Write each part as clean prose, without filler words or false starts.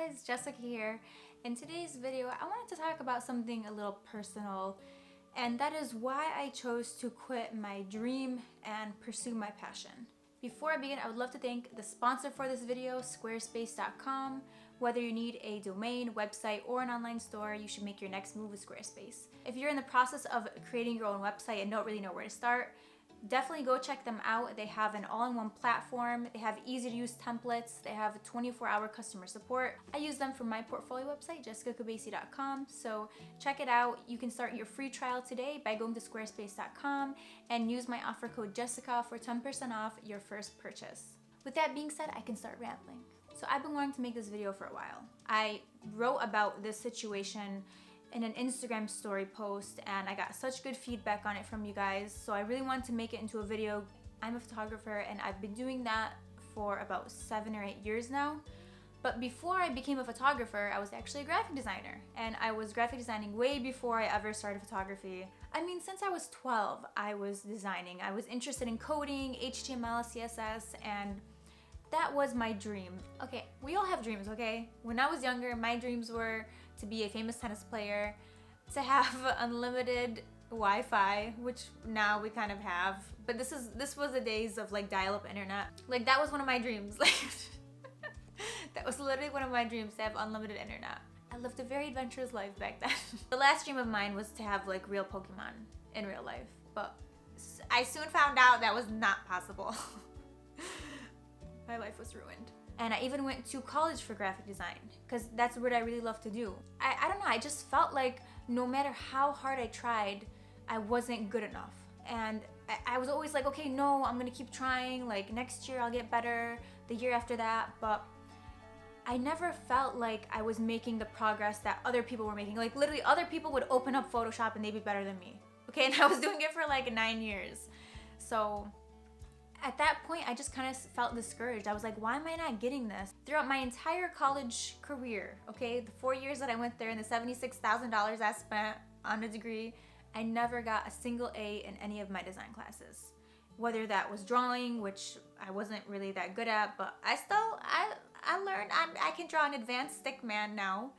guys, Jessica here. In today's video, I wanted to talk about something a little personal, and that is why I chose to quit my dream and pursue my passion. Before I begin, I would love to thank the sponsor for this video, Squarespace.com. Whether you need a domain, website, or an online store, you should make your next move with Squarespace. If you're in the process of creating your own website and don't really know where to start, definitely go check them out. They have an all-in-one platform. They have easy-to-use templates. They have 24-hour customer support. I use them for my portfolio website, jessicakubasi.com. So check it out. You can start your free trial today by going to squarespace.com and use my offer code Jessica for 10% off your first purchase. With that being said, I can start rambling. So I've been wanting to make this video for a while. I wrote about this situation in an Instagram story post and I got such good feedback on it from you guys, so I really wanted to make it into a video. I'm a photographer and I've been doing that for about 7 or 8 years now. But before I became a photographer, I was actually a graphic designer, and I was graphic designing way before I ever started photography. I mean, since I was 12, I was designing. I was interested in coding, HTML, CSS, and that was my dream. Okay, we all have dreams, okay? When I was younger, my dreams were to be a famous tennis player, to have unlimited Wi-Fi, which now we kind of have. But this was the days of like dial-up internet. Like that was one of my dreams. Like that was literally one of my dreams, to have unlimited internet. I lived a very adventurous life back then. The last dream of mine was to have like real Pokemon in real life, but I soon found out that was not possible. My life was ruined. And I even went to college for graphic design because that's what I really love to do. I don't know, I just felt like no matter how hard I tried, I wasn't good enough. And I was always like, okay, no, I'm gonna keep trying. Like next year I'll get better, the year after that. But I never felt like I was making the progress that other people were making. Like literally other people would open up Photoshop and they'd be better than me. Okay, and I was doing it for like 9 years. So at that point, I just kind of felt discouraged. I was like, why am I not getting this? Throughout my entire college career, okay, the 4 years that I went there and the $76,000 I spent on a degree, I never got a single A in any of my design classes. Whether that was drawing, which I wasn't really that good at, but I learned I can draw an advanced stick man now,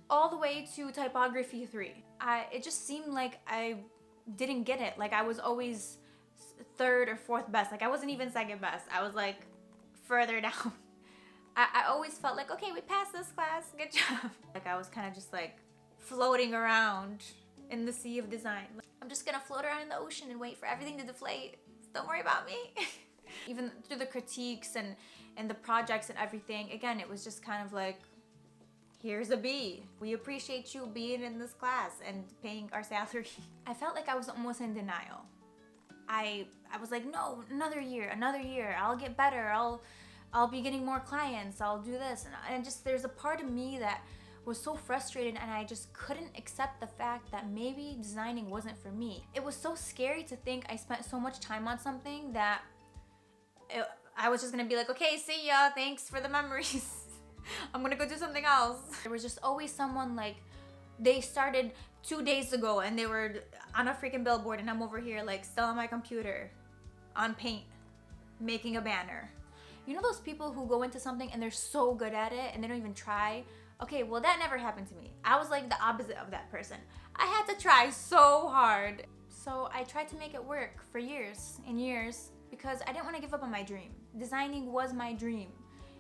all the way to typography 3. It just seemed like I didn't get it. Like I was always third or fourth best. Like I wasn't even second best. I was like further down. I always felt like, okay, we passed this class, good job. Like I was kind of just like floating around in the sea of design. Like, I'm just gonna float around in the ocean and wait for everything to deflate. Don't worry about me. Even through the critiques and the projects and everything, again, it was just kind of like, here's a B. We appreciate you being in this class and paying our salary. I felt like I was almost in denial. I was like, no, another year, I'll get better, I'll be getting more clients, I'll do this. And just, there's a part of me that was so frustrated and I just couldn't accept the fact that maybe designing wasn't for me. It was so scary to think I spent so much time on something that I was just gonna be like, okay, see ya, thanks for the memories. I'm gonna go do something else. There was just always someone like, they started 2 days ago and they were on a freaking billboard and I'm over here like still on my computer on Paint making a banner. You know those people who go into something and they're so good at it and they don't even try? Okay, well that never happened to me. I was like the opposite of that person. I had to try so hard. So I tried to make it work for years and years because I didn't want to give up on my dream. Designing was my dream.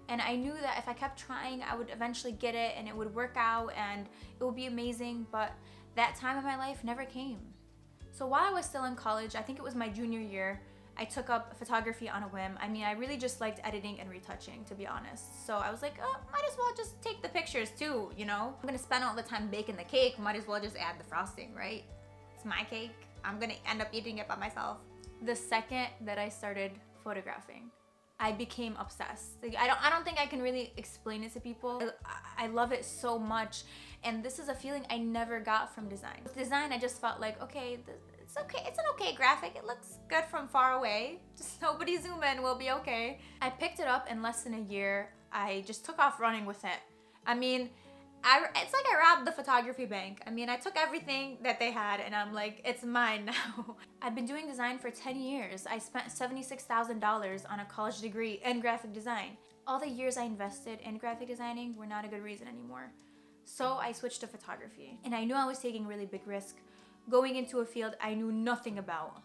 And I knew that if I kept trying, I would eventually get it and it would work out and it would be amazing, but that time of my life never came. So while I was still in college, I think it was my junior year, I took up photography on a whim. I mean, I really just liked editing and retouching, to be honest. So I was like, oh, might as well just take the pictures too, you know? I'm gonna spend all the time baking the cake, might as well just add the frosting, right? It's my cake. I'm gonna end up eating it by myself. The second that I started photographing, I became obsessed. Like, I don't think I can really explain it to people. I love it so much, and this is a feeling I never got from design. With design, I just felt like, okay, it's okay. It's an okay graphic. It looks good from far away. Just nobody zoom in, we'll be okay. I picked it up in less than a year. I just took off running with it. I mean, it's like I robbed the photography bank. I mean, I took everything that they had and I'm like, it's mine now. I've been doing design for 10 years. I spent $76,000 on a college degree in graphic design. All the years I invested in graphic designing were not a good reason anymore. So I switched to photography. And I knew I was taking a really big risk going into a field I knew nothing about.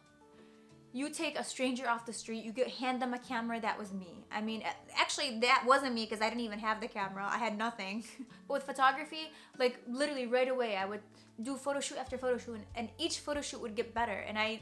You take a stranger off the street, you hand them a camera, that was me. I mean, actually that wasn't me because I didn't even have the camera. I had nothing. But with photography, like literally right away, I would do photo shoot after photo shoot, and each photo shoot would get better. And I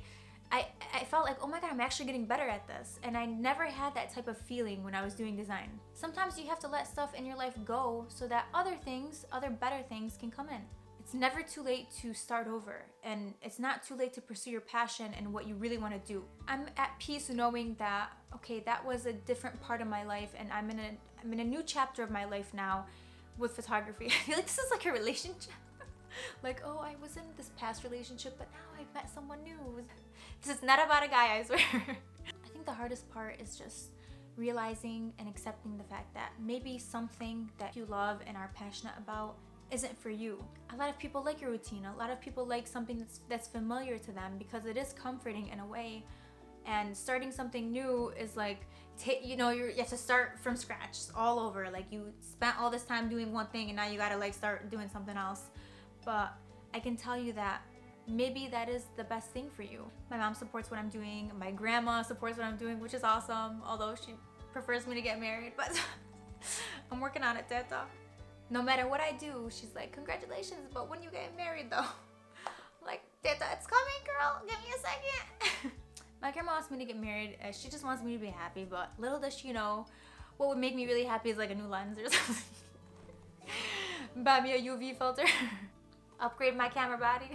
felt like, oh my God, I'm actually getting better at this. And I never had that type of feeling when I was doing design. Sometimes you have to let stuff in your life go so that other things, other better things can come in. It's never too late to start over, and it's not too late to pursue your passion and what you really want to do. I'm at peace knowing that, okay, that was a different part of my life, and I'm in a new chapter of my life now with photography. I feel like this is like a relationship. Like, oh, I was in this past relationship, but now I've met someone new. This is not about a guy, I swear. I think the hardest part is just realizing and accepting the fact that maybe something that you love and are passionate about isn't for you. A lot of people like your routine. A lot of people like something that's familiar to them because it is comforting in a way. And starting something new is like, you have to start from scratch all over. Like you spent all this time doing one thing and now you gotta like start doing something else. But I can tell you that maybe that is the best thing for you. My mom supports what I'm doing. My grandma supports what I'm doing, which is awesome. Although she prefers me to get married, but I'm working on it, Teta. No matter what I do, she's like, congratulations, but when you get married though? I'm like, Teta, it's coming, girl. Give me a second. My grandma wants me to get married. She just wants me to be happy, but little does she know, what would make me really happy is like a new lens or something. Buy me a UV filter. Upgrade my camera body.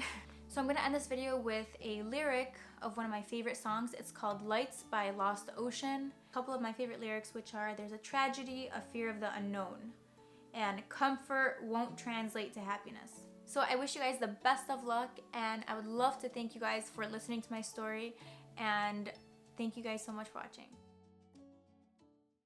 So I'm gonna end this video with a lyric of one of my favorite songs. It's called Lights by Lost Ocean. A couple of my favorite lyrics, which are, there's a tragedy, a fear of the unknown, and comfort won't translate to happiness. So I wish you guys the best of luck, and I would love to thank you guys for listening to my story, and thank you guys so much for watching.